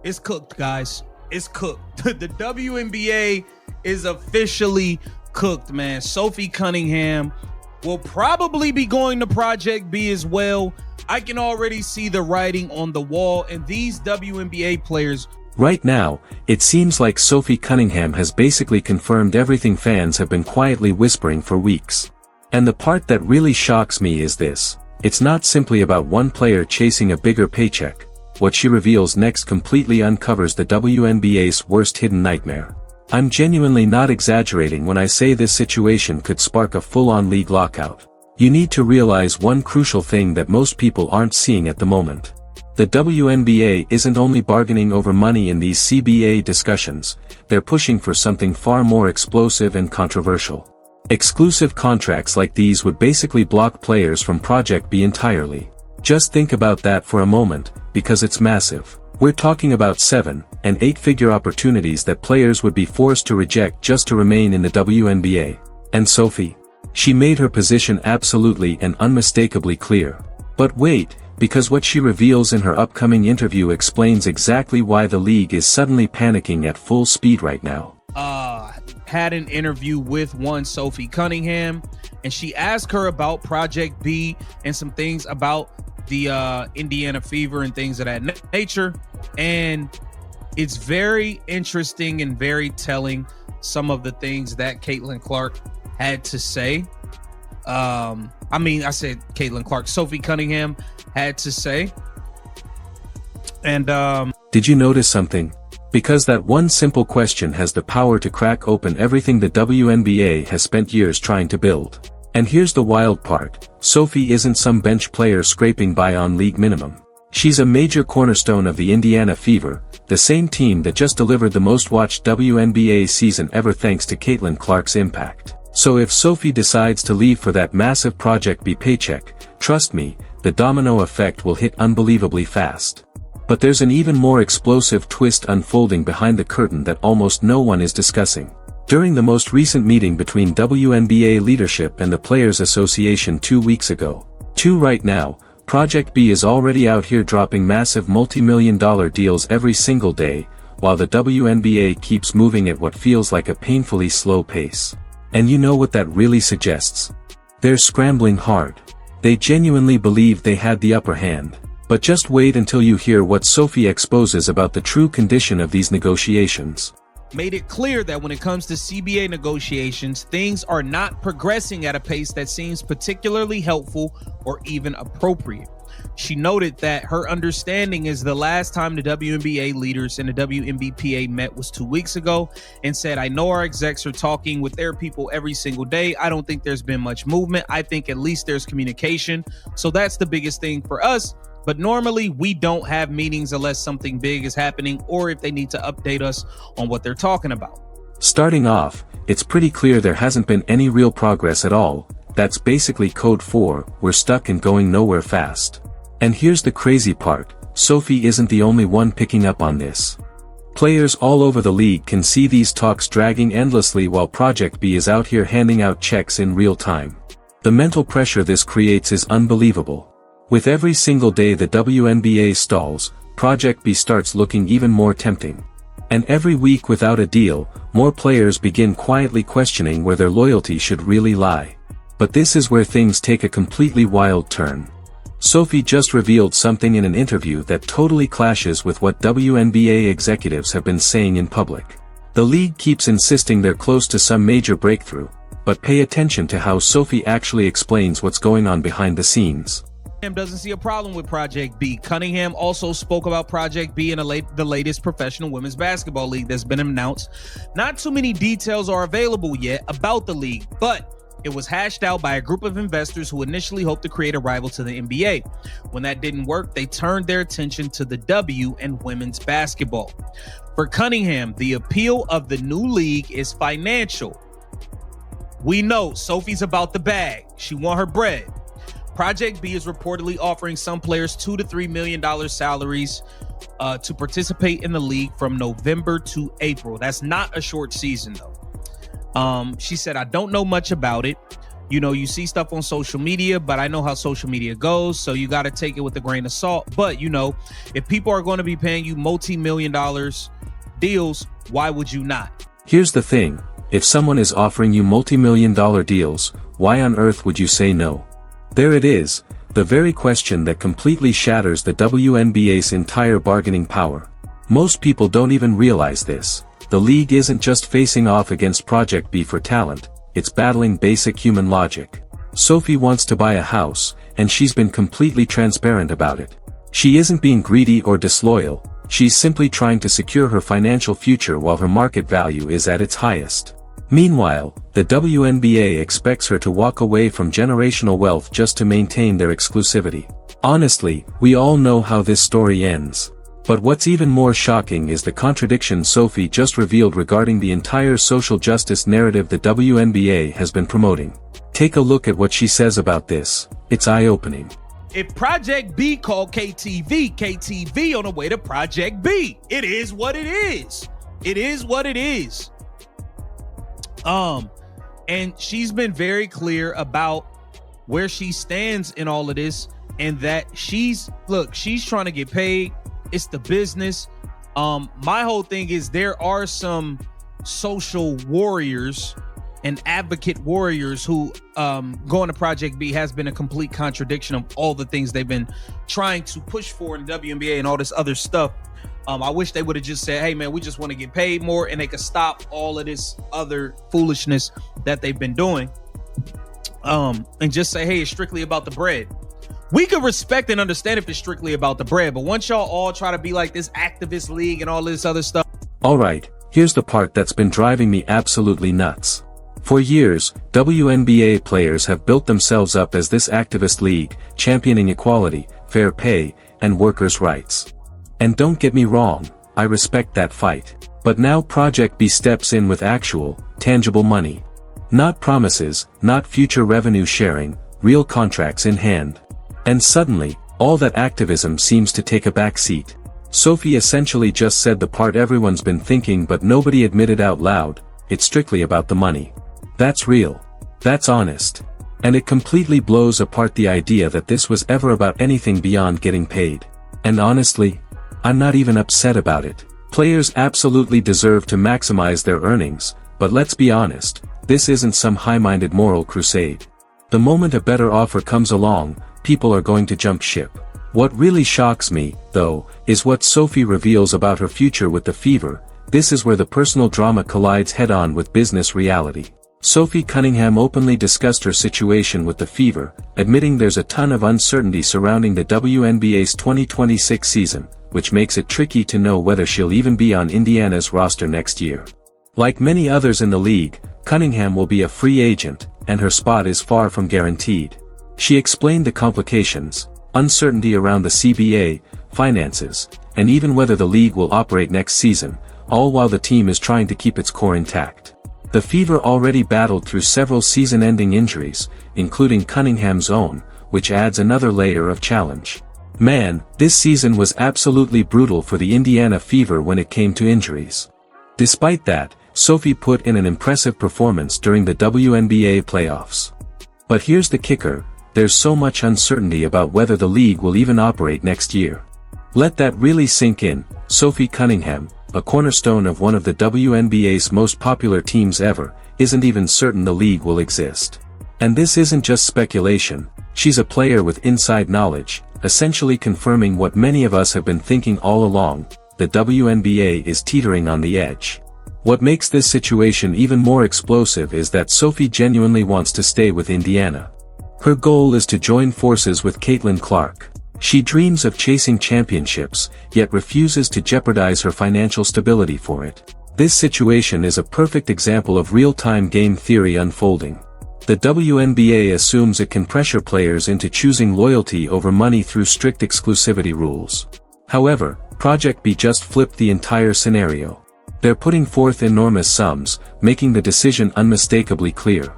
It's cooked, guys. It's cooked. The WNBA is officially cooked, man. Sophie Cunningham will probably be going to Project B as well. I can already see the writing on the wall, and these WNBA players. Right now, it seems like Sophie Cunningham has basically confirmed everything fans have been quietly whispering for weeks. And the part that really shocks me is this. It's not simply about one player chasing a bigger paycheck. What she reveals next completely uncovers the WNBA's worst hidden nightmare. I'm genuinely not exaggerating when I say this situation could spark a full-on league lockout. You need to realize one crucial thing that most people aren't seeing at the moment. The WNBA isn't only bargaining over money in these CBA discussions, they're pushing for something far more explosive and controversial. Exclusive contracts like these would basically block players from Project B entirely. Just think about that for a moment, because it's massive. We're talking about 7- and 8-figure opportunities that players would be forced to reject just to remain in the WNBA. And Sophie? She made her position absolutely and unmistakably clear. But wait, because what she reveals in her upcoming interview explains exactly why the league is suddenly panicking at full speed right now. Had an interview with one Sophie Cunningham, and she asked her about Project B and some things about the Indiana Fever and things of that nature. And it's very interesting and very telling, some of the things that Caitlin Clark had to say. I said Caitlin Clark, Sophie Cunningham had to say. And did you notice something? Because that one simple question has the power to crack open everything the WNBA has spent years trying to build. And here's the wild part. Sophie isn't some bench player scraping by on league minimum. She's a major cornerstone of the Indiana Fever, the same team that just delivered the most watched WNBA season ever thanks to Caitlin Clark's impact. So if Sophie decides to leave for that massive Project B paycheck, trust me, the domino effect will hit unbelievably fast. But there's an even more explosive twist unfolding behind the curtain that almost no one is discussing. During the most recent meeting between WNBA leadership and the Players Association 2 weeks ago, right now, Project B is already out here dropping massive multi-million-dollar deals every single day, while the WNBA keeps moving at what feels like a painfully slow pace. And you know what that really suggests? They're scrambling hard. They genuinely believe they had the upper hand. But just wait until you hear what Sophie exposes about the true condition of these negotiations. Made it clear that when it comes to CBA negotiations, things are not progressing at a pace that seems particularly helpful or even appropriate. She noted that her understanding is the last time the WNBA leaders and the WNBPA met was 2 weeks ago, and said, I know our execs are talking with their people every single day. I don't think there's been much movement. I think at least there's communication. So that's the biggest thing for us. But normally we don't have meetings unless something big is happening or if they need to update us on what they're talking about. Starting off, it's pretty clear there hasn't been any real progress at all. That's basically code for, we're stuck and going nowhere fast. And here's the crazy part, Sophie isn't the only one picking up on this. Players all over the league can see these talks dragging endlessly while Project B is out here handing out checks in real time. The mental pressure this creates is unbelievable. With every single day the WNBA stalls, Project B starts looking even more tempting. And every week without a deal, more players begin quietly questioning where their loyalty should really lie. But this is where things take a completely wild turn. Sophie just revealed something in an interview that totally clashes with what WNBA executives have been saying in public. The league keeps insisting they're close to some major breakthrough, but pay attention to how Sophie actually explains what's going on behind the scenes. Doesn't see a problem with Project B. Cunningham also spoke about Project B in the latest professional women's basketball league that's been announced. Not too many details are available yet about the league, but it was hashed out by a group of investors who initially hoped to create a rival to the NBA. When that didn't work, they turned their attention to the W and women's basketball. For Cunningham, the appeal of the new league is financial. We know Sophie's about the bag. She want her bread. Project B is reportedly offering some players $2 to $3 million salaries to participate in the league from November to April. That's not a short season, though. She said, I don't know much about it. You know, you see stuff on social media, but I know how social media goes, so you got to take it with a grain of salt. But, you know, if people are going to be paying you multi-million dollars deals, why would you not? Here's the thing. If someone is offering you multi-million dollar deals, why on earth would you say no? There it is, the very question that completely shatters the WNBA's entire bargaining power. Most people don't even realize this. The league isn't just facing off against Project B for talent, it's battling basic human logic. Sophie wants to buy a house, and she's been completely transparent about it. She isn't being greedy or disloyal, she's simply trying to secure her financial future while her market value is at its highest. Meanwhile, the WNBA expects her to walk away from generational wealth just to maintain their exclusivity. Honestly, we all know how this story ends. But what's even more shocking is the contradiction Sophie just revealed regarding the entire social justice narrative the WNBA has been promoting. Take a look at what she says about this. It's eye-opening. If Project B called KTV on the way to Project B. It is what it is. It is what it is. And she's been very clear about where she stands in all of this, and that she's trying to get paid. It's the business. My whole thing is there are some social warriors and advocate warriors who going to Project B has been a complete contradiction of all the things they've been trying to push for in the WNBA and all this other stuff. I wish they would have just said, hey man, we just want to get paid more, and they could stop all of this other foolishness that they've been doing. And just say, hey, it's strictly about the bread. We could respect and understand if it's strictly about the bread, but once y'all all try to be like this activist league and all this other stuff. Alright, here's the part that's been driving me absolutely nuts. For years, WNBA players have built themselves up as this activist league, championing equality, fair pay, and workers' rights. And don't get me wrong, I respect that fight. But now Project B steps in with actual, tangible money. Not promises, not future revenue sharing, real contracts in hand. And suddenly, all that activism seems to take a back seat. Sophie essentially just said the part everyone's been thinking but nobody admitted out loud, it's strictly about the money. That's real. That's honest. And it completely blows apart the idea that this was ever about anything beyond getting paid. And honestly, I'm not even upset about it. Players absolutely deserve to maximize their earnings, but let's be honest, this isn't some high-minded moral crusade. The moment a better offer comes along, people are going to jump ship. What really shocks me, though, is what Sophie reveals about her future with the Fever. This is where the personal drama collides head-on with business reality. Sophie Cunningham openly discussed her situation with the Fever, admitting there's a ton of uncertainty surrounding the WNBA's 2026 season, which makes it tricky to know whether she'll even be on Indiana's roster next year. Like many others in the league, Cunningham will be a free agent, and her spot is far from guaranteed. She explained the complications, uncertainty around the CBA, finances, and even whether the league will operate next season, all while the team is trying to keep its core intact. The Fever already battled through several season-ending injuries, including Cunningham's own, which adds another layer of challenge. Man, this season was absolutely brutal for the Indiana Fever when it came to injuries. Despite that, Sophie put in an impressive performance during the WNBA playoffs. But here's the kicker, there's so much uncertainty about whether the league will even operate next year. Let that really sink in. Sophie Cunningham, a cornerstone of one of the WNBA's most popular teams ever, isn't even certain the league will exist. And this isn't just speculation, she's a player with inside knowledge, essentially confirming what many of us have been thinking all along, the WNBA is teetering on the edge. What makes this situation even more explosive is that Sophie genuinely wants to stay with Indiana. Her goal is to join forces with Caitlin Clark. She dreams of chasing championships, yet refuses to jeopardize her financial stability for it. This situation is a perfect example of real-time game theory unfolding. The WNBA assumes it can pressure players into choosing loyalty over money through strict exclusivity rules. However, Project B just flipped the entire scenario. They're putting forth enormous sums, making the decision unmistakably clear.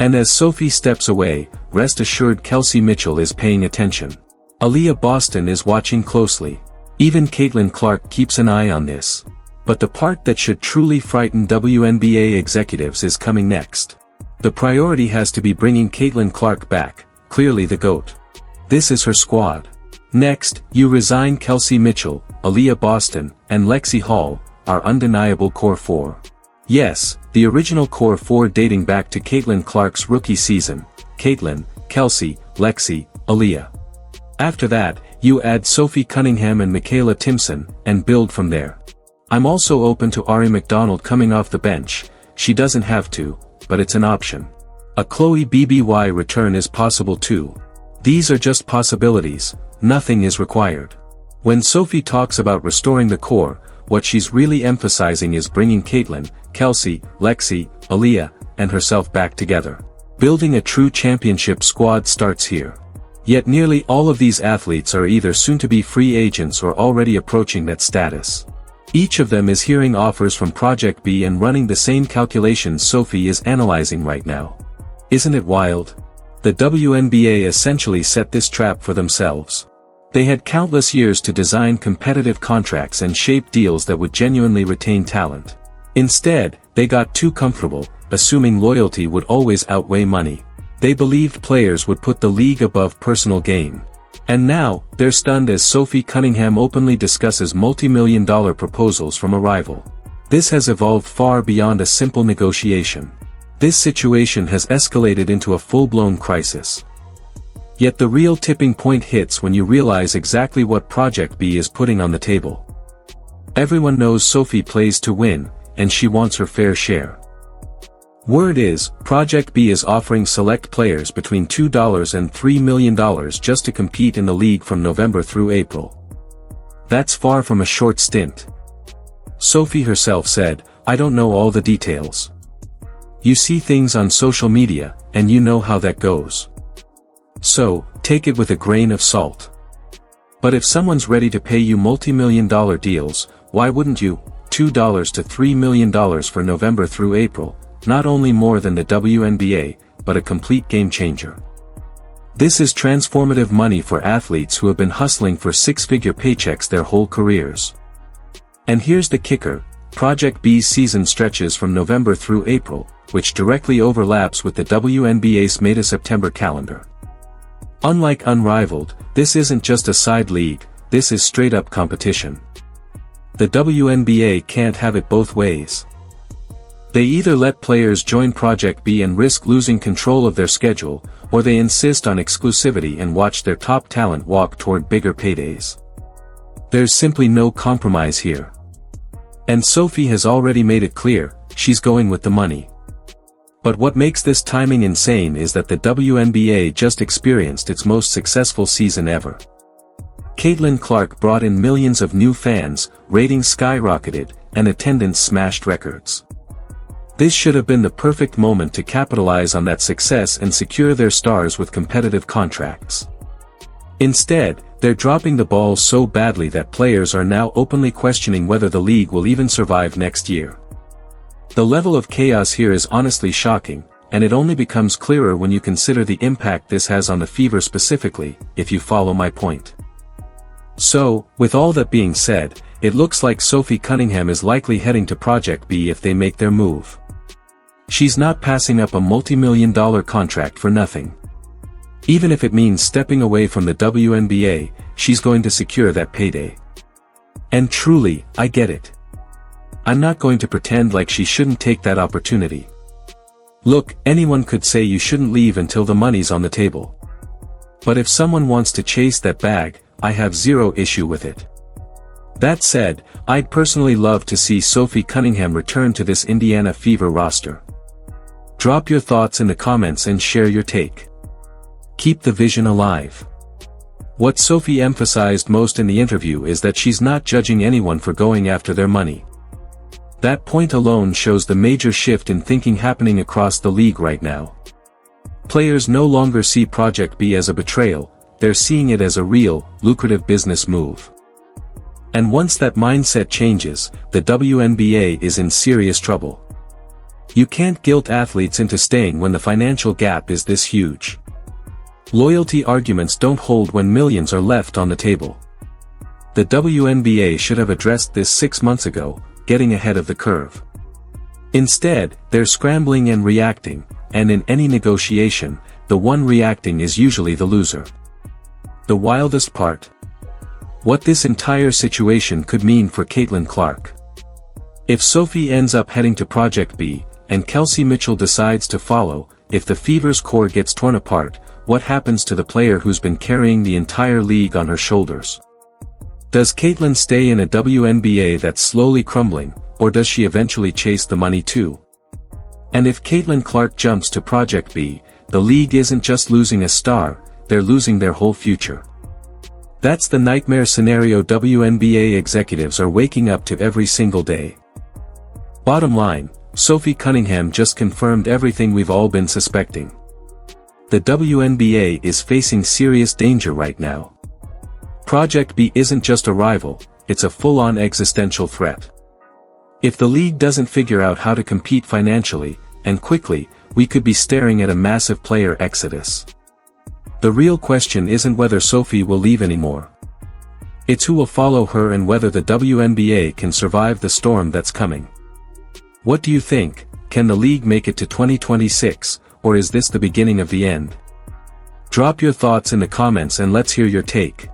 And as Sophie steps away, rest assured Kelsey Mitchell is paying attention. Aaliyah Boston is watching closely. Even Caitlin Clark keeps an eye on this. But the part that should truly frighten WNBA executives is coming next. The priority has to be bringing Caitlin Clark back, clearly the GOAT. This is her squad. Next, you resign Kelsey Mitchell, Aaliyah Boston, and Lexi Hall, our undeniable core four. Yes, the original core four dating back to Caitlin Clark's rookie season: Caitlin, Kelsey, Lexi, Aaliyah. After that, you add Sophie Cunningham and Michaela Timpson, and build from there. I'm also open to Ari McDonald coming off the bench. She doesn't have to, but it's an option. A Chloe BBY return is possible too. These are just possibilities, nothing is required. When Sophie talks about restoring the core, what she's really emphasizing is bringing Caitlin, Kelsey, Lexi, Aaliyah, and herself back together. Building a true championship squad starts here. Yet nearly all of these athletes are either soon-to-be free agents or already approaching that status. Each of them is hearing offers from Project B and running the same calculations Sophie is analyzing right now. Isn't it wild? The WNBA essentially set this trap for themselves. They had countless years to design competitive contracts and shape deals that would genuinely retain talent. Instead, they got too comfortable, assuming loyalty would always outweigh money. They believed players would put the league above personal gain. And now, they're stunned as Sophie Cunningham openly discusses multi-million-dollar proposals from a rival. This has evolved far beyond a simple negotiation. This situation has escalated into a full-blown crisis. Yet the real tipping point hits when you realize exactly what Project B is putting on the table. Everyone knows Sophie plays to win, and she wants her fair share. Word is, Project B is offering select players between $2 and $3 million just to compete in the league from November through April. That's far from a short stint. Sophie herself said, "I don't know all the details. You see things on social media, and you know how that goes. So, take it with a grain of salt. But if someone's ready to pay you multi-million-dollar deals, why wouldn't you? $2 to $3 million for November through April. Not only more than the WNBA, but a complete game changer. This is transformative money for athletes who have been hustling for six-figure paychecks their whole careers. And here's the kicker, Project B's season stretches from November through April, which directly overlaps with the WNBA's May to September calendar. Unlike Unrivaled, this isn't just a side league, this is straight-up competition. The WNBA can't have it both ways. They either let players join Project B and risk losing control of their schedule, or they insist on exclusivity and watch their top talent walk toward bigger paydays. There's simply no compromise here. And Sophie has already made it clear, she's going with the money. But what makes this timing insane is that the WNBA just experienced its most successful season ever. Caitlin Clark brought in millions of new fans, ratings skyrocketed, and attendance smashed records. This should have been the perfect moment to capitalize on that success and secure their stars with competitive contracts. Instead, they're dropping the ball so badly that players are now openly questioning whether the league will even survive next year. The level of chaos here is honestly shocking, and it only becomes clearer when you consider the impact this has on the Fever specifically, if you follow my point. So, with all that being said, it looks like Sophie Cunningham is likely heading to Project B if they make their move. She's not passing up a multi-million-dollar contract for nothing. Even if it means stepping away from the WNBA, she's going to secure that payday. And truly, I get it. I'm not going to pretend like she shouldn't take that opportunity. Look, anyone could say you shouldn't leave until the money's on the table. But if someone wants to chase that bag, I have zero issue with it. That said, I'd personally love to see Sophie Cunningham return to this Indiana Fever roster. Drop your thoughts in the comments and share your take. Keep the vision alive. What Sophie emphasized most in the interview is that she's not judging anyone for going after their money. That point alone shows the major shift in thinking happening across the league right now. Players no longer see Project B as a betrayal, they're seeing it as a real, lucrative business move. And once that mindset changes, the WNBA is in serious trouble. You can't guilt athletes into staying when the financial gap is this huge. Loyalty arguments don't hold when millions are left on the table. The WNBA should have addressed this 6 months ago, getting ahead of the curve. Instead, they're scrambling and reacting, and in any negotiation, the one reacting is usually the loser. The wildest part? What this entire situation could mean for Caitlin Clark. If Sophie ends up heading to Project B, and Kelsey Mitchell decides to follow, if the Fever's core gets torn apart, what happens to the player who's been carrying the entire league on her shoulders? Does Caitlin stay in a WNBA that's slowly crumbling, or does she eventually chase the money too? And if Caitlin Clark jumps to Project B, the league isn't just losing a star, they're losing their whole future. That's the nightmare scenario WNBA executives are waking up to every single day. Bottom line, Sophie Cunningham just confirmed everything we've all been suspecting. The WNBA is facing serious danger right now. Project B isn't just a rival, it's a full-on existential threat. If the league doesn't figure out how to compete financially, and quickly, we could be staring at a massive player exodus. The real question isn't whether Sophie will leave anymore. It's who will follow her and whether the WNBA can survive the storm that's coming. What do you think? Can the league make it to 2026, or is this the beginning of the end? Drop your thoughts in the comments and let's hear your take.